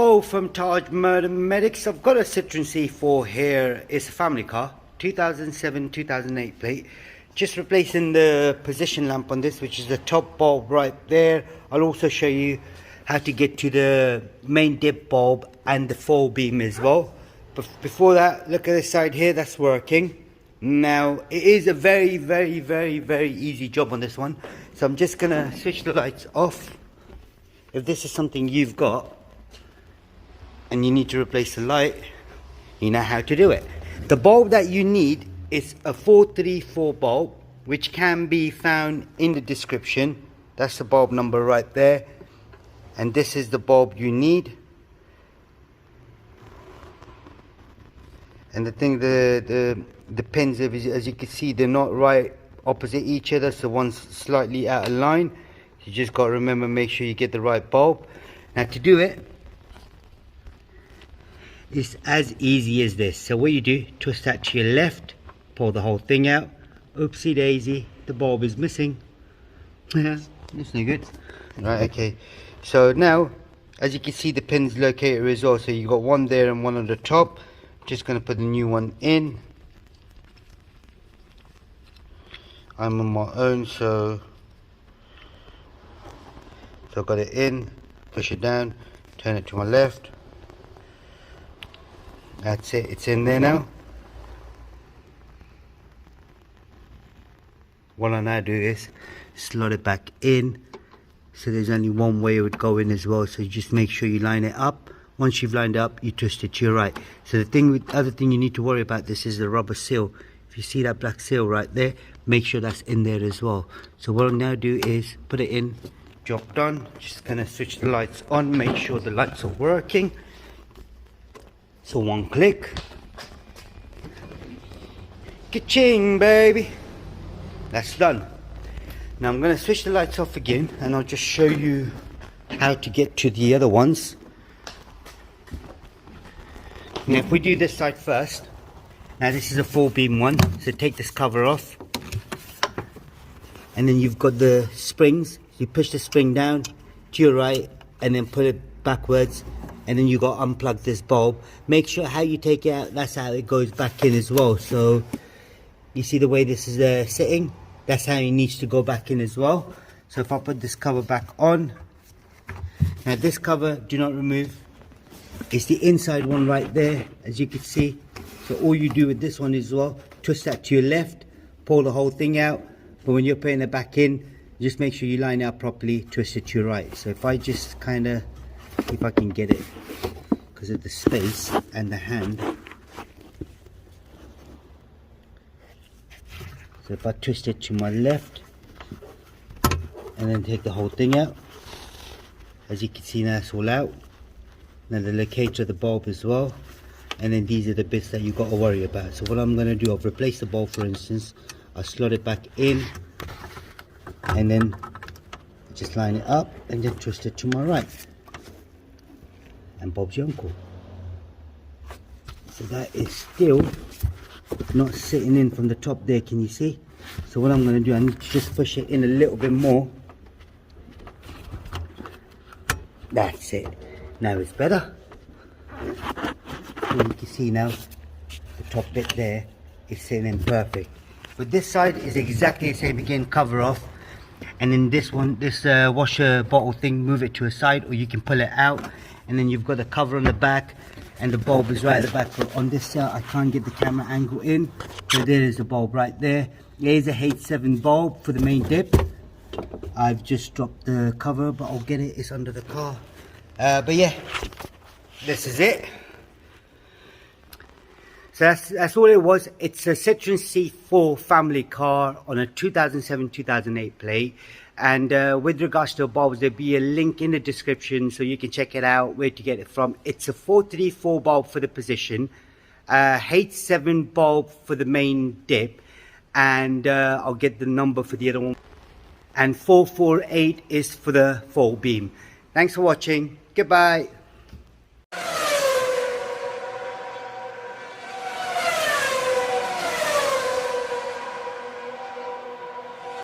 Hello from tajmotormedics. I've got a Citroen C4 here. It's a family car, 2007-2008 plate. Just replacing the position lamp on this, which is the top bulb right there. I'll also show you how to get to the main dip bulb and the full beam as well. But before that, look at this side here, that's working. Now, it is a very easy job on this one. So I'm just gonna switch the lights off. If this is something you've got, and you need to replace the light, you know how to do it. The bulb that you need is a 434 bulb, which can be found in the description. That's the bulb number right there, and this is the bulb you need. And the thing, the pins, as you can see, they're not right opposite each other, so one's slightly out of line. You just got to remember, make sure you get the right bulb. Now to do it, it's as easy as this. So what you do, twist that to your left, pull the whole thing out. Oopsie daisy, the bulb is missing. That's no good. Right, okay. So now, as you can see, the pin's located as well. So you got one there and one on the top. Just gonna put the new one in. I'm on my own, so I've got it in. Push it down, turn it to my left. That's it, it's in there now. What I now do is slot it back in. So there's only one way it would go in as well. So you just make sure you line it up. Once you've lined it up, you twist it to your right. So the other thing you need to worry about this is the rubber seal. If you see that black seal right there, make sure that's in there as well. So what I'll now do is put it in, job done. Just gonna switch the lights on, make sure the lights are working. So one click, ka-ching baby, that's done. Now I'm going to switch the lights off again, and I'll just show you how to get to the other ones. Now if we do this side first, now this is a full beam one, so take this cover off, and then you've got the springs. You push the spring down to your right and then put it backwards. And then you got to unplug this bulb. Make sure how you take it out, that's how it goes back in as well. So you see the way this is sitting, that's how it needs to go back in as well. So if I put this cover back on, now this cover, do not remove. It's the inside one right there, as you can see. So all you do with this one as well, twist that to your left, pull the whole thing out. But when you're putting it back in, just make sure you line it up properly, twist it to your right. So if I just kind of, if I can get it because of the space and the hand. So if I twist it to my left and then take the whole thing out, as you can see now it's all out. Now the locator of the bulb as well, and then these are the bits that you've got to worry about. So what I'm going to do, I've replaced the bulb for instance, I'll slot it back in and then just line it up and then twist it to my right. And Bob's your uncle. So that is still not sitting in from the top there, can you see? So what I'm going to do, I need to just push it in a little bit more. That's it. Now it's better. And you can see now the top bit there is sitting in perfect. But this side is exactly the same again, cover off. And then this one, this washer bottle thing, move it to a side, or you can pull it out. And then you've got the cover on the back, and the bulb is right at the back. But on this side, I can't get the camera angle in. So there is the bulb right there. There's a H7 bulb for the main dip. I've just dropped the cover, but I'll get it. It's under the car. But yeah, this is it. So that's all it was. It's a Citroen C4 family car on a 2007-2008 plate. And with regards to bulbs, there'll be a link in the description so you can check it out, where to get it from. It's a 434 bulb for the position, H7 bulb for the main dip, and I'll get the number for the other one. And 448 is for the full beam. Thanks for watching. Goodbye.